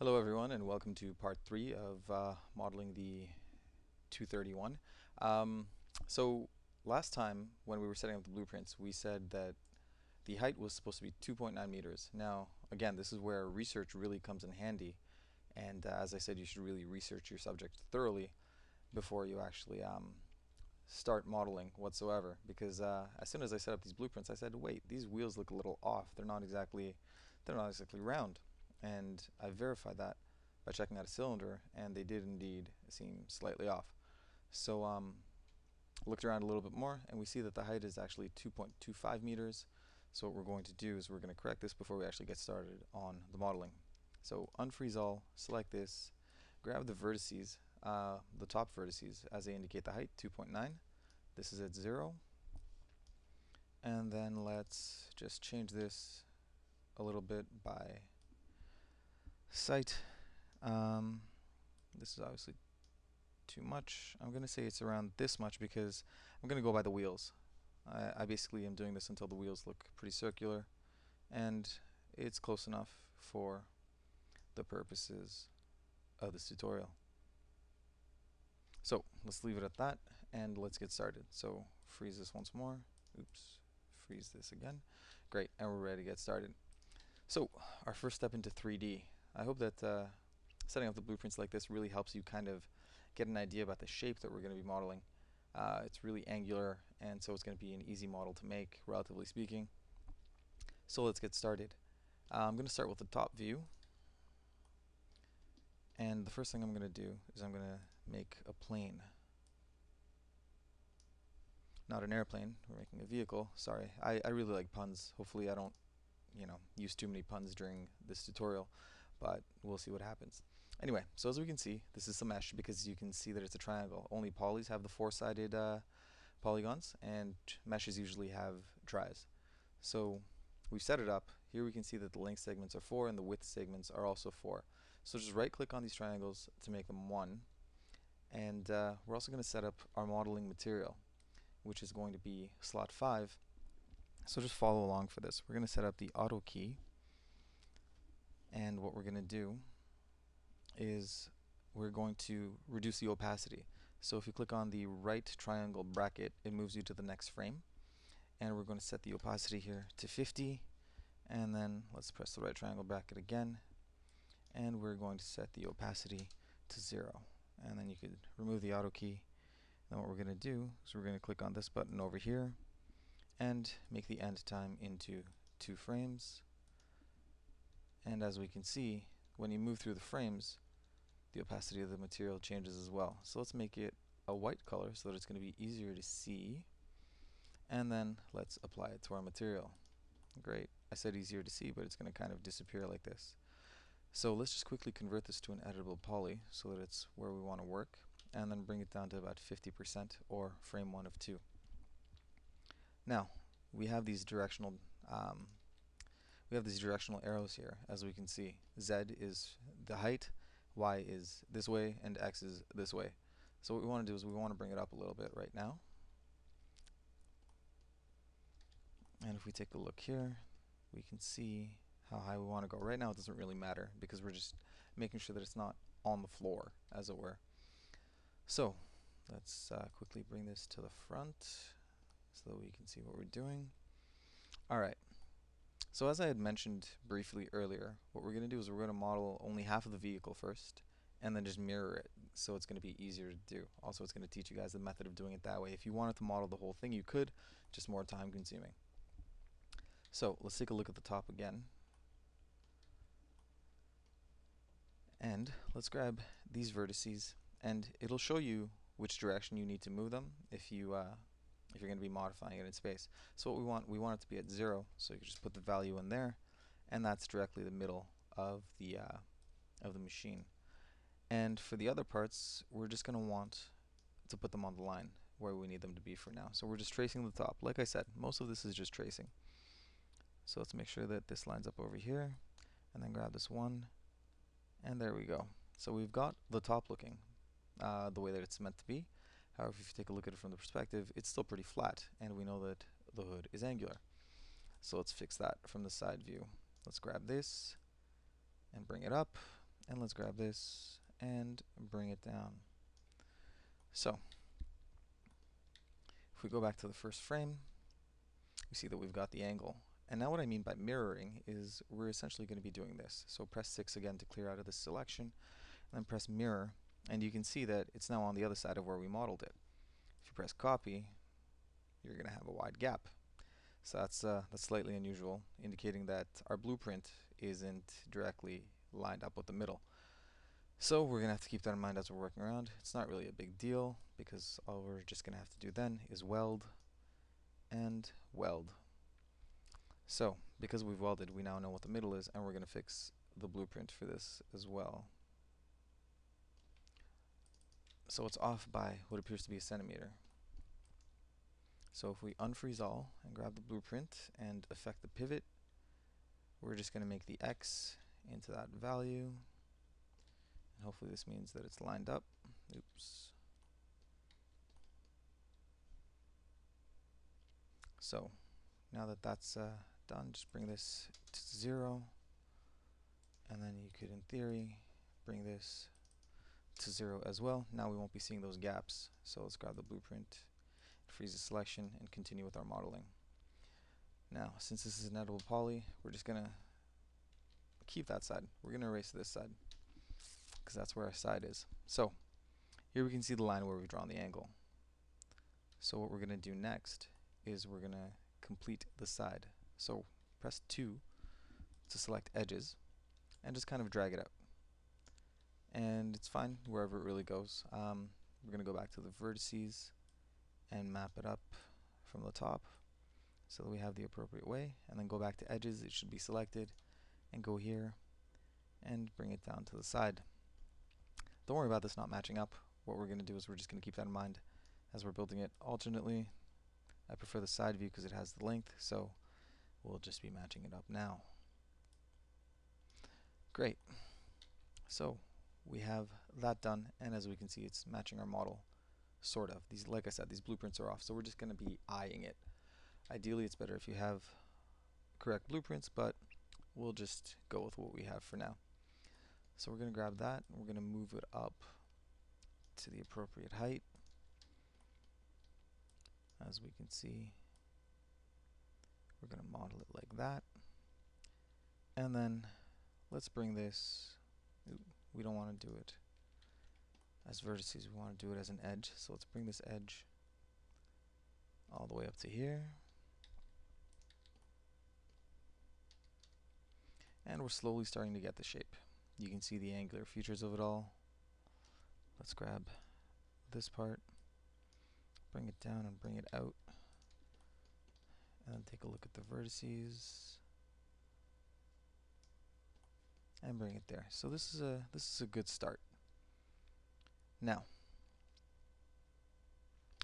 Hello everyone and welcome to part 3 of modeling the 231. Um, so last time when we were setting up the blueprints we said that the height was supposed to be 2.9 meters. Now again, this is where research really comes in handy, and as I said, you should really research your subject thoroughly before you actually start modeling whatsoever, because as soon as I set up these blueprints I said, wait, these wheels look a little off, they're not exactly round, and I verified that by checking out a cylinder, and they did indeed seem slightly off. So looked around a little bit more, and we see that the height is actually 2.25 meters. So what we're going to do is we're going to correct this before we actually get started on the modeling. So unfreeze all, select this, grab the vertices, the top vertices as they indicate the height, 2.9. This is at 0. And then let's just change this a little bit by site. This is obviously too much. I'm going to say it's around this much because I'm going to go by the wheels. I basically am doing this until the wheels look pretty circular, and it's close enough for the purposes of this tutorial. So let's leave it at that and let's get started. So freeze this once more. Oops, freeze this again. Great, and we're ready to get started. So our first step into 3D. I hope that setting up the blueprints like this really helps you kind of get an idea about the shape that we're going to be modeling. It's really angular, and so it's going to be an easy model to make, relatively speaking. So let's get started. I'm going to start with the top view, and the first thing I'm going to do is I'm going to make a plane. Not an airplane, we're making a vehicle. Sorry, I really like puns. Hopefully I don't use too many puns during this tutorial, but we'll see what happens. Anyway, so as we can see, this is some mesh because you can see that it's a triangle. Only polys have the four-sided polygons, and meshes usually have tris. So we've set it up. Here we can see that the length segments are 4 and the width segments are also 4. So just right-click on these triangles to make them 1. And we're also going to set up our modeling material, which is going to be slot 5. So just follow along for this. We're going to set up the auto key, and what we're going to do is we're going to reduce the opacity. So if you click on the right triangle bracket, it moves you to the next frame, and we're going to set the opacity here to 50, and then let's press the right triangle bracket again, and we're going to set the opacity to 0, and then you could remove the auto key. Then what we're going to do is we're going to click on this button over here and make the end time into 2 frames. And as we can see, when you move through the frames, the opacity of the material changes as well. So let's make it a white color so that it's going to be easier to see, and then let's apply it to our material. Great, I said easier to see, but it's going to kind of disappear like this. So let's just quickly convert this to an editable poly so that it's where we want to work, and then bring it down to about 50% or frame 1 of 2. Now we have these directional arrows here. As we can see, Z is the height, Y is this way, and X is this way. So what we want to do is we want to bring it up a little bit right now. And if we take a look here, we can see how high we want to go. Right now it doesn't really matter because we're just making sure that it's not on the floor, as it were. So let's quickly bring this to the front so that we can see what we're doing. Alright, so as I had mentioned briefly earlier, what we're going to do is we're going to model only half of the vehicle first, and then just mirror it, so it's going to be easier to do. Also, it's going to teach you guys the method of doing it that way. If you wanted to model the whole thing, you could, just more time consuming. So let's take a look at the top again, and let's grab these vertices, and it'll show you which direction you need to move them if you're going to be modifying it in space. So what we want it to be at 0, so you can just put the value in there, and that's directly the middle of the machine. And for the other parts, we're just going to want to put them on the line where we need them to be for now. So we're just tracing the top. Like I said, most of this is just tracing. So let's make sure that this lines up over here, and then grab this one, and there we go. So we've got the top looking the way that it's meant to be. However, if you take a look at it from the perspective, it's still pretty flat, and we know that the hood is angular. So let's fix that from the side view. Let's grab this and bring it up, And let's grab this and bring it down. So if we go back to the first frame, we see that we've got the angle. And now what I mean by mirroring is we're essentially going to be doing this. So press 6 again to clear out of this selection, and then press mirror, and you can see that it's now on the other side of where we modeled it. If you press copy, you're going to have a wide gap. So that's slightly unusual, indicating that our blueprint isn't directly lined up with the middle. So we're going to have to keep that in mind as we're working around. It's not really a big deal, because all we're just going to have to do then is weld and weld. So because we've welded, we now know what the middle is, and we're going to fix the blueprint for this as well. So it's off by what appears to be a centimeter. So if we unfreeze all and grab the blueprint and affect the pivot, we're just going to make the X into that value. And hopefully this means that it's lined up. Oops. So now that that's done, just bring this to 0. And then you could, in theory, bring this to 0 as well. Now we won't be seeing those gaps. So let's grab the blueprint, freeze the selection, and continue with our modeling. Now, since this is an editable poly, we're just going to keep that side. We're going to erase this side, because that's where our side is. So here we can see the line where we've drawn the angle. So what we're going to do next is we're going to complete the side. So press 2 to select edges and just kind of drag it out. And it's fine wherever it really goes. We're going to go back to the vertices and map it up from the top so that we have the appropriate way, and then go back to edges. It should be selected, and go here and bring it down to the side. Don't worry about this not matching up. What we're going to do is we're just going to keep that in mind as we're building it alternately. I prefer the side view because it has the length, so we'll just be matching it up now. Great. So we have that done, and as we can see, it's matching our model, sort of. These, like I said, these blueprints are off, so we're just going to be eyeing it. Ideally, it's better if you have correct blueprints, but we'll just go with what we have for now. So we're going to grab that, and we're going to move it up to the appropriate height. As we can see, we're going to model it like that. And then let's bring this, we don't want to do it as vertices, we want to do it as an edge. So let's bring this edge all the way up to here. And we're slowly starting to get the shape. You can see the angular features of it all. Let's grab this part, bring it down and bring it out, and then take a look at the vertices and bring it there. So this is a good start. Now,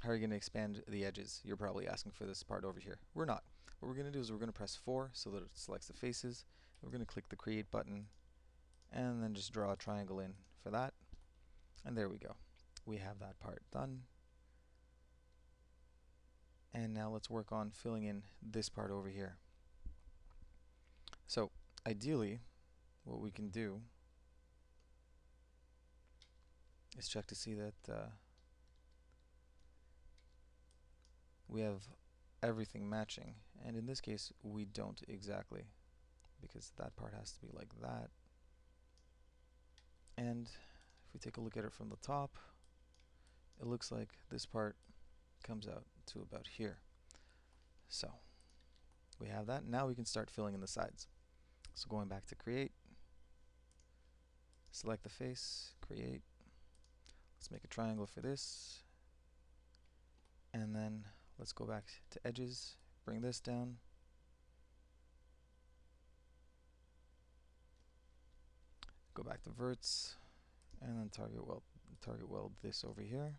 how are you going to expand the edges? You're probably asking for this part over here. We're not. What we're going to do is we're going to press 4 so that it selects the faces. We're going to click the create button and then just draw a triangle in for that. And there we go. We have that part done. And now let's work on filling in this part over here. So ideally, what we can do is check to see that we have everything matching. And in this case, we don't exactly, because that part has to be like that. And if we take a look at it from the top, it looks like this part comes out to about here. So we have that. Now we can start filling in the sides. So going back to create, select the face, create. Let's make a triangle for this. And then let's go back to edges, bring this down. Go back to verts, and then target weld this over here.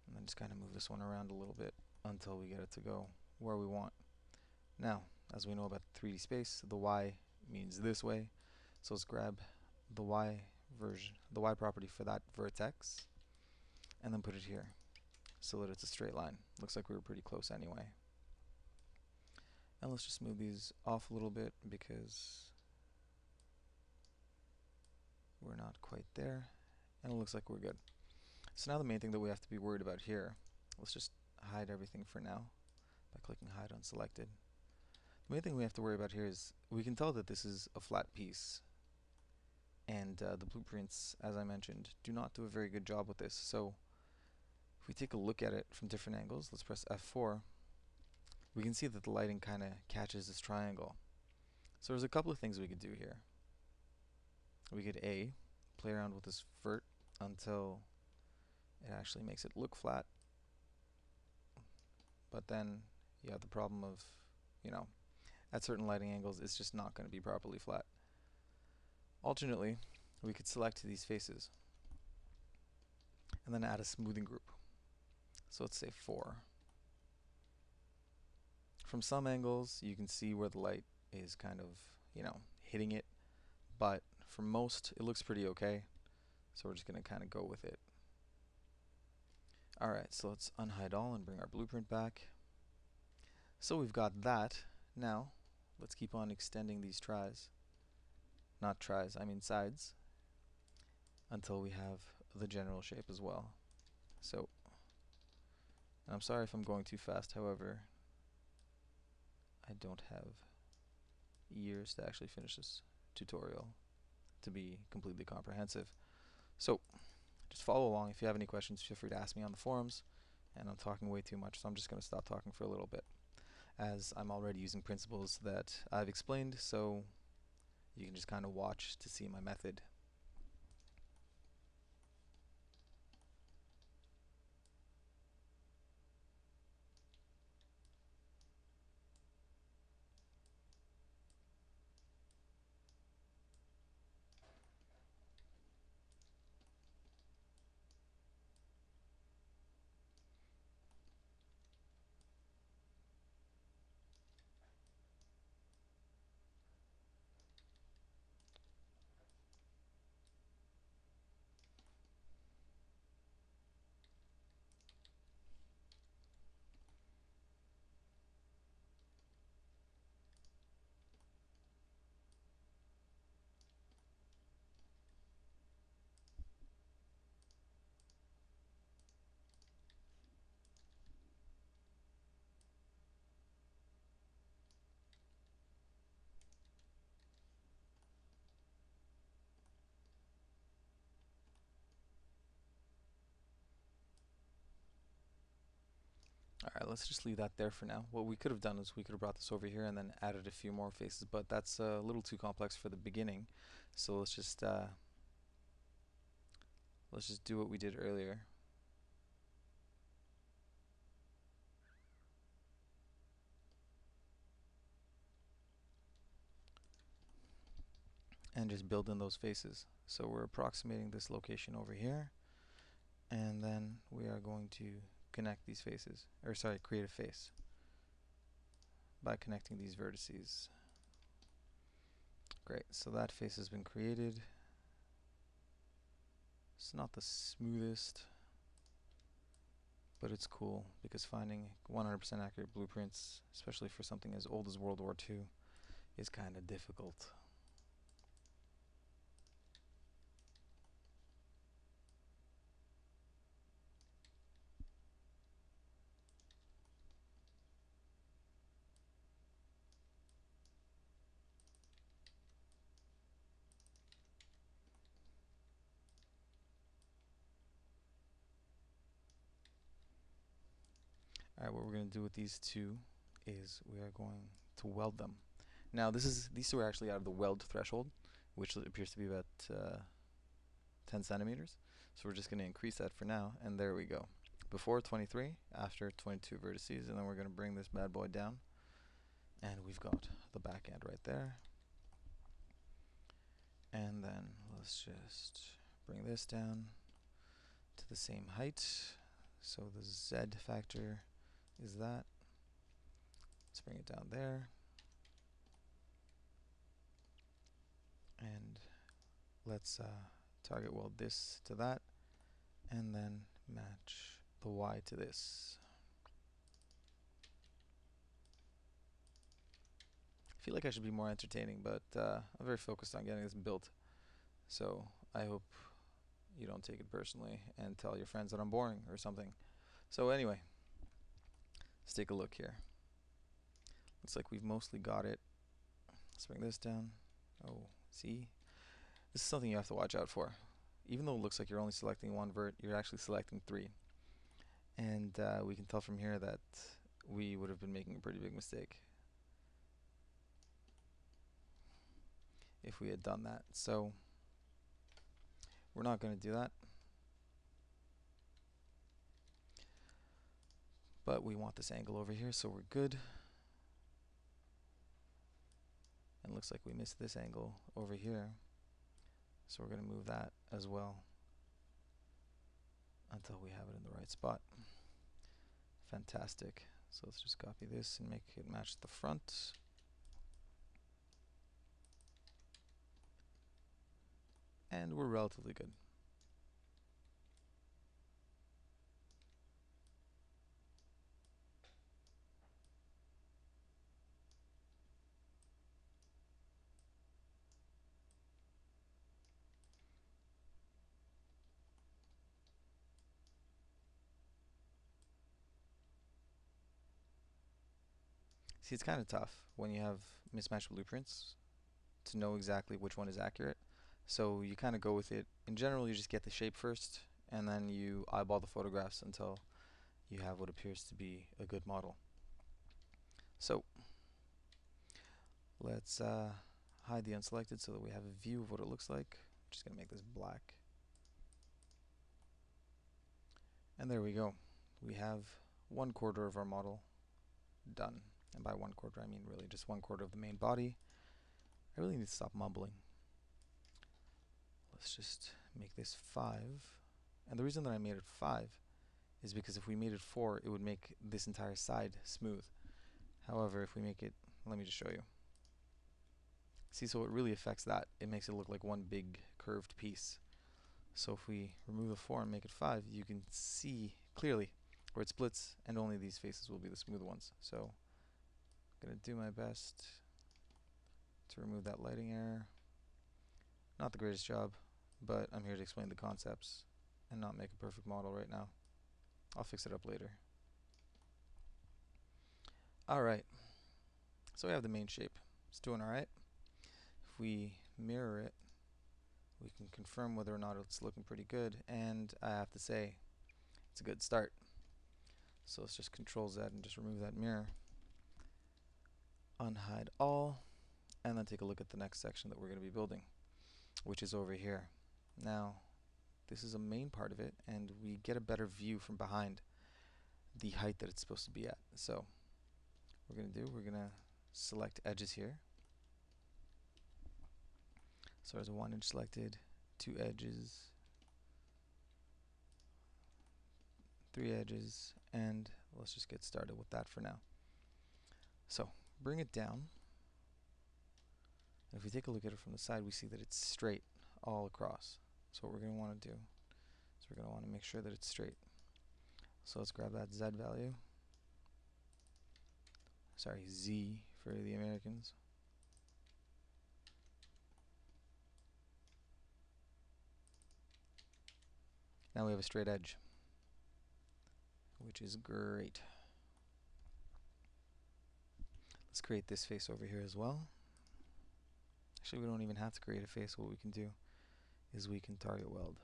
And then just kind of move this one around a little bit until we get it to go where we want. Now, as we know about 3D space, the Y means this way. So let's grab the Y property for that vertex, and then put it here so that it's a straight line. Looks like we were pretty close anyway. And let's just move these off a little bit because we're not quite there, and it looks like we're good. So now the main thing that we have to be worried about here, let's just hide everything for now by clicking hide on selected. The main thing we have to worry about here is we can tell that this is a flat piece, and the blueprints, as I mentioned, do not do a very good job with this. So if we take a look at it from different angles, let's press F4, we can see that the lighting kind of catches this triangle. So there's a couple of things we could do here. We could A, play around with this vert until it actually makes it look flat, but then you have the problem of, you know, at certain lighting angles it's just not going to be properly flat. Alternately, we could select these faces and then add a smoothing group. So let's say 4. From some angles you can see where the light is kind of, you know, hitting it, but for most it looks pretty okay, so we're just going to kind of go with it. Alright, so let's unhide all and bring our blueprint back. So we've got that. Now let's keep on extending these sides until we have the general shape as well. So, and I'm sorry if I'm going too fast, however, I don't have years to actually finish this tutorial to be completely comprehensive. So just follow along. If you have any questions, feel free to ask me on the forums, and I'm talking way too much, so I'm just going to stop talking for a little bit, as I'm already using principles that I've explained, so you can just kind of watch to see my method. Alright, let's just leave that there for now. What we could have done is we could have brought this over here and then added a few more faces, but that's a little too complex for the beginning. So let's just do what we did earlier. And just build in those faces. So we're approximating this location over here, and then we are going to connect these faces, or sorry, create a face by connecting these vertices. Great, so that face has been created. It's not the smoothest, but it's cool, because finding 100% accurate blueprints, especially for something as old as World War II, is kind of difficult. Alright, what we're going to do with these two is we are going to weld them. Now these two are actually out of the weld threshold, which appears to be about 10 centimeters. So we're just going to increase that for now, and there we go. Before 23, after 22 vertices, and then we're going to bring this bad boy down, and we've got the back end right there. And then let's just bring this down to the same height. So the Z factor is that. Let's bring it down there. And let's target weld this to that, and then match the Y to this. I feel like I should be more entertaining, but I'm very focused on getting this built. So I hope you don't take it personally and tell your friends that I'm boring or something. So anyway, let's take a look here. Looks like we've mostly got it. Let's bring this down. Oh, see? This is something you have to watch out for. Even though it looks like you're only selecting one vert, you're actually selecting three. And we can tell from here that we would have been making a pretty big mistake if we had done that. So we're not going to do that. But we want this angle over here, so we're good. And looks like we missed this angle over here. So we're going to move that as well until we have it in the right spot. Fantastic. So let's just copy this and make it match the front. And we're relatively good. See, it's kind of tough when you have mismatched blueprints to know exactly which one is accurate. So you kind of go with it. In general, you just get the shape first, and then you eyeball the photographs until you have what appears to be a good model. So let's hide the unselected so that we have a view of what it looks like. I'm just going to make this black. And there we go. We have 1/4 of our model done. And by 1/4 I mean really just 1/4 of the main body. I really need to stop mumbling. Let's just make this 5. And the reason that I made it 5 is because if we made it 4, it would make this entire side smooth. However, if we make it, let me just show you. See, so it really affects that. It makes it look like one big curved piece. So if we remove the 4 and make it 5, you can see clearly where it splits, and only these faces will be the smooth ones. So I'm going to do my best to remove that lighting error. Not the greatest job, but I'm here to explain the concepts and not make a perfect model right now. I'll fix it up later. Alright, so we have the main shape. It's doing alright. If we mirror it, we can confirm whether or not it's looking pretty good, and I have to say, it's a good start. So let's just Control Z and just remove that mirror. Unhide all, and then take a look at the next section that we're going to be building, which is over here. Now, this is a main part of it, and we get a better view from behind the height that it's supposed to be at. So, what we're going to do, we're going to select edges here. So there's a 1 inch selected, 2 edges, 3 edges, and let's just get started with that for now. So, bring it down. And if we take a look at it from the side, we see that it's straight all across. So what we're going to want to do is we're going to want to make sure that it's straight. So let's grab that Z value. Sorry, Z for the Americans. Now we have a straight edge, which is great. Let's create this face over here as well. Actually, we don't even have to create a face. What we can do is we can target weld.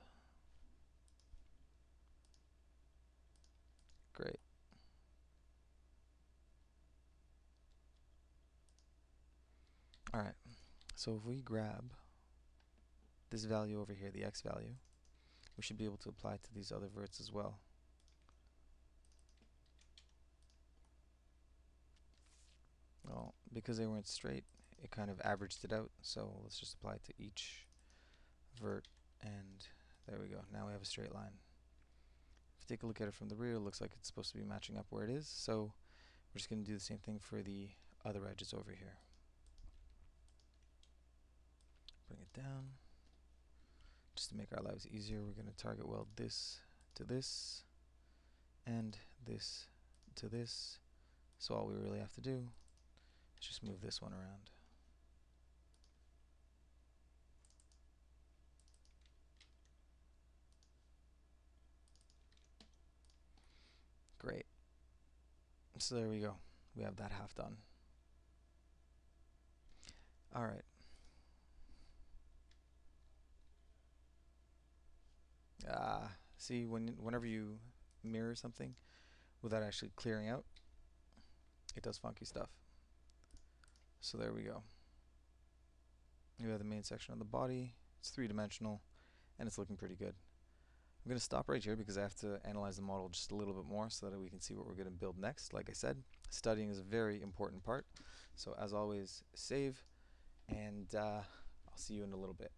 Great. Alright, so if we grab this value over here, the X value, we should be able to apply it to these other verts as well. Well, because they weren't straight, it kind of averaged it out, so let's just apply it to each vert, and there we go. Now we have a straight line. If you take a look at it from the rear, it looks like it's supposed to be matching up where it is, so we're just going to do the same thing for the other edges over here. Bring it down. Just to make our lives easier, we're going to target weld this to this, and this to this. So all we really have to do is just move this one around. So there we go. We have that half done. All right. See, whenever you mirror something without actually clearing out, it does funky stuff. So there we go. We have the main section of the body. It's three-dimensional, and it's looking pretty good. I'm going to stop right here because I have to analyze the model just a little bit more so that we can see what we're going to build next. Like I said, studying is a very important part. So as always, save, and I'll see you in a little bit.